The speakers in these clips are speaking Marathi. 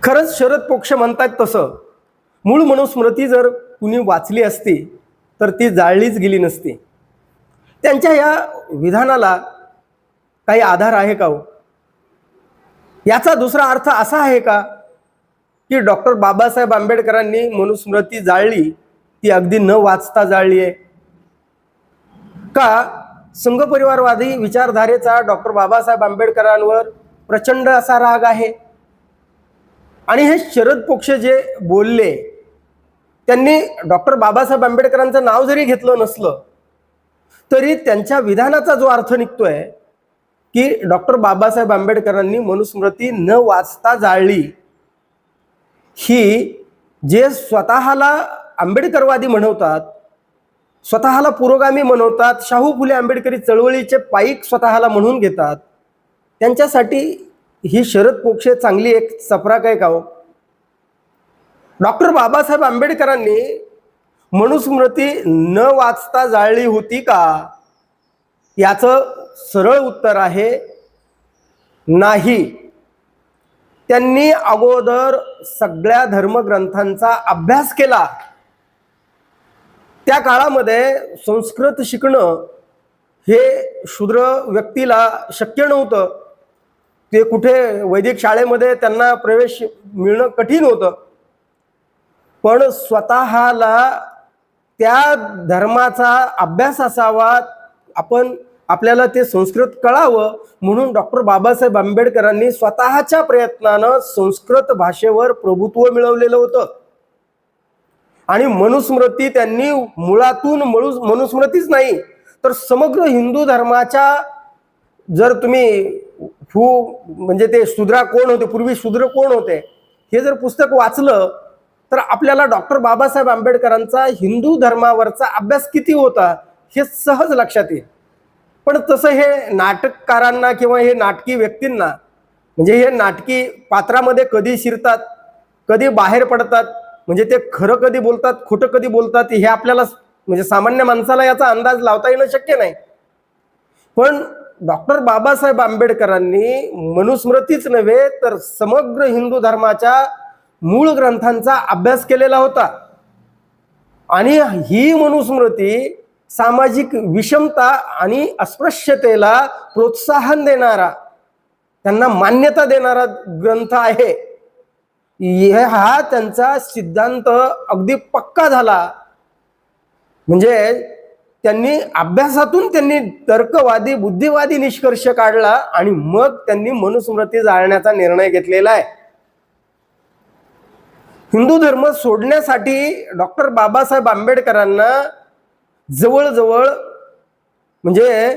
खरंच शरद पोक्ष म्हणतात तसं मूळ मनुस्मृती जर कुणी वाचली असती तर ती जाळलीच गेली नसती. त्यांच्या या विधानाला काही आधार आहे का हो? याचा दुसरा अर्थ असा आहे का की डॉक्टर बाबासाहेब आंबेडकरांनी मनुस्मृती जाळली ती अगदी न वाचता जाळली आहे का? संघपरिवारवादी विचारधारेचा डॉक्टर बाबासाहेब आंबेडकरांवर प्रचंड असा राग आहे आणि हे शरद पोक्ष जे बोलले त्यांनी डॉक्टर बाबासाहेब आंबेडकरांचं नाव जरी घेतलं नसलं तरी त्यांच्या विधानाचा जो अर्थ निघतोय की डॉक्टर बाबासाहेब आंबेडकरांनी मनुस्मृती न वाचता जाळली, ही जे स्वतःला आंबेडकरवादी म्हणवतात, स्वतःला पुरोगामी म्हणवतात, शाहू फुले आंबेडकरी चळवळीचे पाईक स्वतःला म्हणून घेतात, त्यांच्यासाठी ही शरद पोक्षे चांगली एक चपराक आहे का हो? डॉक्टर बाबासाहेब आंबेडकरांनी मनुस्मृती न वाचता जाळली होती का? याचं सरळ उत्तर आहे नाही. त्यांनी अगोदर सगळ्या धर्मग्रंथांचा अभ्यास केला. त्या काळामध्ये संस्कृत शिकणं हे शूद्र व्यक्तीला शक्य नव्हतं. ते कुठे वैदिक शाळेमध्ये त्यांना प्रवेश मिळणं कठीण होतं. पण स्वतःला त्या धर्माचा अभ्यास असावा, आपल्याला ते संस्कृत कळावं म्हणून डॉक्टर बाबासाहेब आंबेडकरांनी स्वतःच्या प्रयत्नानं संस्कृत भाषेवर प्रभुत्व मिळवलेलं होतं. आणि मनुस्मृती त्यांनी मुळातून मनुस्मृतीच नाही तर समग्र हिंदू धर्माच्या, जर तुम्ही म्हणजे ते शूद्रा कोण होते, पूर्वी शूद्र कोण होते, हे जर पुस्तक वाचलं तर आपल्याला डॉक्टर बाबासाहेब आंबेडकरांचा हिंदू धर्मावरचा अभ्यास किती होता हे सहज लक्षात येईल. पण तसं हे नाटककारांना किंवा हे नाटकी व्यक्तींना, म्हणजे हे नाटकी पात्रामध्ये कधी शिरतात, कधी बाहेर पडतात, म्हणजे ते खरं कधी बोलतात, खोटं कधी बोलतात, हे आपल्याला म्हणजे सामान्य माणसाला याचा अंदाज लावता येणं शक्य नाही. पण डॉक्टर बाबासाहेब आंबेडकरांनी मनुस्मृतीच नव्हे तर समग्र हिंदू धर्माच्या मूळ ग्रंथांचा अभ्यास केलेला होता. आणि ही मनुस्मृती सामाजिक विषमता आणि अस्पृश्यतेला प्रोत्साहन देणारा, त्यांना मान्यता देणारा ग्रंथ आहे. हा त्यांचा सिद्धांत अगदी पक्का झाला. म्हणजे त्यांनी अभ्यासातून त्यांनी तर्कवादी बुद्धिवादी निष्कर्ष काढला आणि मग त्यांनी मनुस्मृती जाळण्याचा निर्णय घेतलेला आहे. हिंदू धर्म सोडण्यासाठी डॉक्टर बाबासाहेब आंबेडकरांना जवळजवळ, म्हणजे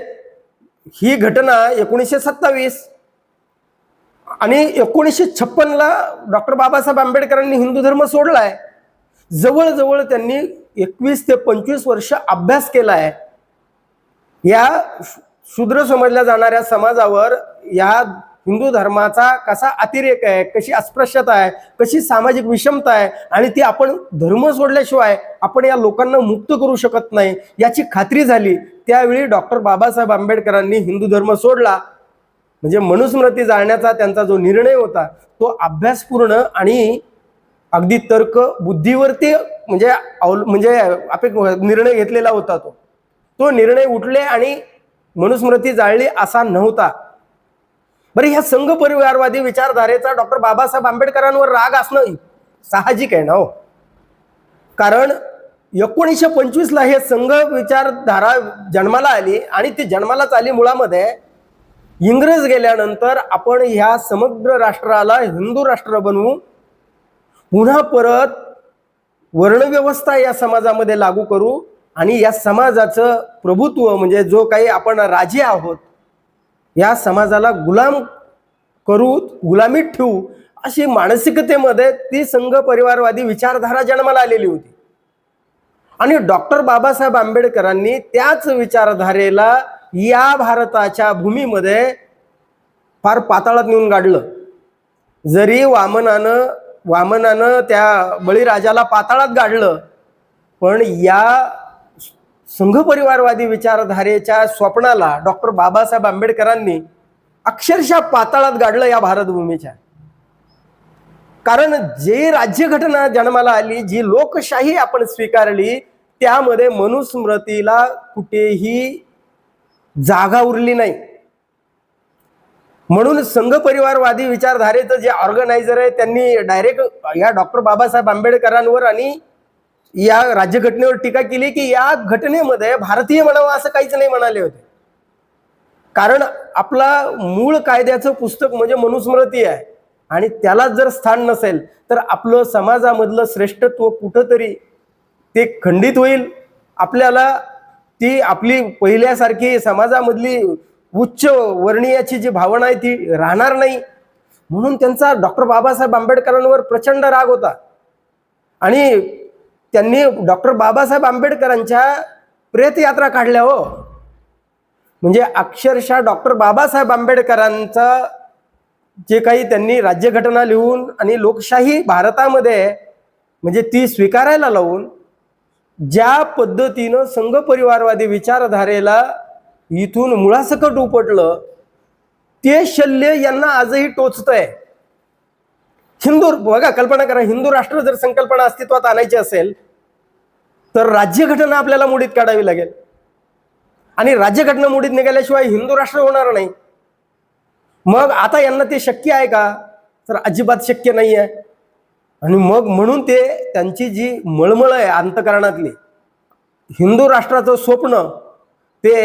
ही घटना 1927 आणि 1956ला डॉक्टर बाबासाहेब आंबेडकरांनी हिंदू धर्म सोडलाय. जवळजवळ त्यांनी 21 ते 25 वर्ष अभ्यास केलाय. या शूद्र समजल्या जाणाऱ्या समाजावर या हिंदू धर्माचा कसा अतिरेक आहे, कशी अस्पृश्यता आहे, कशी सामाजिक विषमता आहे आणि ती आपण धर्म सोडल्याशिवाय आपण या लोकांना मुक्त करू शकत नाही याची खात्री झाली. त्यावेळी डॉक्टर बाबासाहेब आंबेडकरांनी हिंदू धर्म सोडला. म्हणजे मनुस्मृती जाळण्याचा त्यांचा जो निर्णय होता तो अभ्यासपूर्ण आणि अगदी तर्क बुद्धीवरती म्हणजे निर्णय घेतलेला होता. तो निर्णय उठले आणि मनुस्मृती जाळली असा नव्हता. बरं, ह्या संघ परिवारवादी विचारधारेचा डॉक्टर बाबासाहेब आंबेडकरांवर राग असणं साहजिक आहे ना हो. कारण 1925ला हे संघ विचारधारा जन्माला आली आणि ती जन्मालाच आली मुळामध्ये इंग्रज गेल्यानंतर आपण ह्या समग्र राष्ट्राला हिंदू राष्ट्र बनवू, पुन्हा परत वर्णव्यवस्था या समाजामध्ये लागू करू आणि या समाजाचं प्रभुत्व म्हणजे जो काही आपण राजे आहोत या समाजाला गुलाम करू, गुलामीत ठेवू, अशी मानसिकतेमध्ये ती संघ परिवारवादी विचारधारा जन्माला आलेली होती. आणि डॉक्टर बाबासाहेब आंबेडकरांनी त्याच विचारधारेला या भारताच्या भूमीमध्ये फार पाताळात नेऊन गाडलं. जरी वामनानं त्या बळीराजाला पाताळात गाडलं, पण या संघ परिवारवादी विचारधारेच्या स्वप्नाला डॉक्टर बाबासाहेब आंबेडकरांनी अक्षरशः पाताळात गाडलं या भारतभूमीच्या. कारण जे राज्यघटना जन्माला आली, जी लोकशाही आपण स्वीकारली, त्यामध्ये मनुस्मृतीला कुठेही जागा उरली नाही. म्हणून संघ परिवारवादी विचारधारेचं जे ऑर्गनायझर आहे त्यांनी डायरेक्ट या डॉक्टर बाबासाहेब आंबेडकरांवर आणि या राज्यघटनेवर टीका केली की या घटनेमध्ये भारतीय म्हणावं असं काहीच नाही म्हणाले होते. कारण आपला मूळ कायद्याचं पुस्तक म्हणजे मनुस्मृती आहे आणि त्याला जर स्थान नसेल तर आपलं समाजामधलं श्रेष्ठत्व कुठंतरी ते खंडित होईल. आपल्याला ती आपली पहिल्यासारखी समाजामधली उच्च वर्णीयाची जी भावना आहे ती राहणार नाही. म्हणून त्यांचा डॉक्टर बाबासाहेब आंबेडकरांवर प्रचंड राग होता आणि त्यांनी डॉक्टर बाबासाहेब आंबेडकरांच्या प्रेतयात्रा काढल्या हो. म्हणजे अक्षरशः डॉक्टर बाबासाहेब आंबेडकरांचा जे काही त्यांनी राज्यघटना लिहून आणि लोकशाही भारतामध्ये म्हणजे ती स्वीकारायला लावून ज्या पद्धतीनं संघ परिवारवादी विचारधारेला इथून मुळासकट उपटलं, ते शल्य यांना आजही टोचतंय. हिंदू बघा, कल्पना करा, हिंदू राष्ट्र जर संकल्पना अस्तित्वात आणायची असेल तर राज्यघटना आपल्याला मोडीत काढावी लागेल आणि राज्यघटना मोडीत निघाल्याशिवाय हिंदू राष्ट्र होणार नाही. मग आता यांना ते शक्य आहे का? तर अजिबात शक्य नाही आहे. आणि मग म्हणून ते त्यांची जी मळमळ आहे अंतकरणातली, हिंदू राष्ट्राचं स्वप्न ते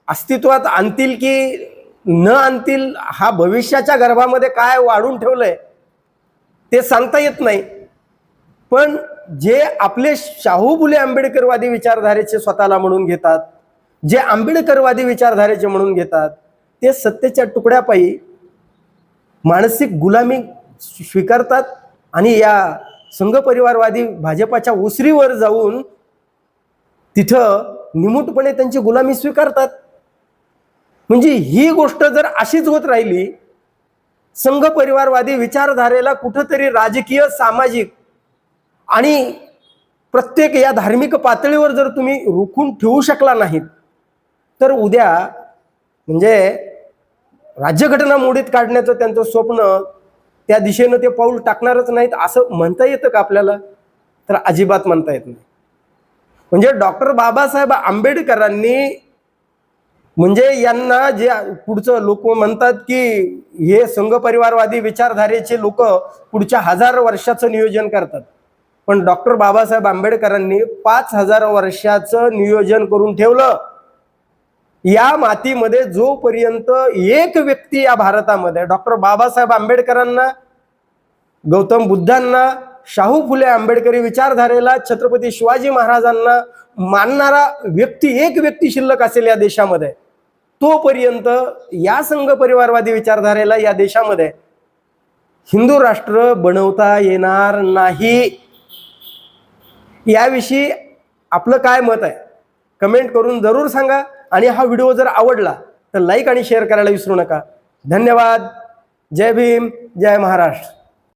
अस्तित्वात आणतील की न आणतील हा भविष्याच्या गर्भामध्ये काय वाढून ठेवलंय ते सांगता येत नाही. पण जे आपले शाहू फुले आंबेडकरवादी विचारधारेचे स्वतःला म्हणून घेतात, जे आंबेडकरवादी विचारधारेचे म्हणून घेतात, ते सत्तेच्या तुकड्यापायी मानसिक गुलामी स्वीकारतात आणि या संघ परिवारवादी भाजपाच्या उसरीवर जाऊन तिथं निमूटपणे त्यांची गुलामी स्वीकारतात. म्हणजे ही गोष्ट जर अशीच होत राहिली, संघ परिवारवादी विचारधारेला कुठंतरी राजकीय, सामाजिक आणि प्रत्येक या धार्मिक पातळीवर जर तुम्ही रोखून ठेवू शकला नाहीत तर उद्या म्हणजे राज्यघटना मोडीत काढण्याचं त्यांचं स्वप्न त्या दिशेनं ते पाऊल टाकणारच नाहीत असं म्हणता येतं का आपल्याला? तर अजिबात म्हणता येत नाही. म्हणजे डॉक्टर बाबासाहेब आंबेडकरांनी म्हणजे यांना जे पुढचं लोक म्हणतात की हे संघ परिवारवादी विचारधारेचे लोक पुढच्या 1000 वर्षाचं नियोजन करतात, पण डॉक्टर बाबासाहेब आंबेडकरांनी 5000 वर्षाचं नियोजन करून ठेवलं. या मातीमध्ये जोपर्यंत एक व्यक्ती या भारतामध्ये डॉक्टर बाबासाहेब आंबेडकरांना, गौतम बुद्धांना, शाहू फुले आंबेडकरी विचारधारेला, छत्रपती शिवाजी महाराजांना मानणारा व्यक्ती, एक व्यक्ती शिल्लक असेल या देशामध्ये, तोपर्यंत या संघ परिवारवादी विचारधारेला या देशामध्ये हिंदू राष्ट्र बनवता येणार नाही. याविषयी आपलं काय मत आहे कमेंट करून जरूर सांगा आणि हा व्हिडिओ जर आवडला तर लाईक आणि शेअर करायला विसरू नका. धन्यवाद. जय भीम, जय महाराष्ट्र.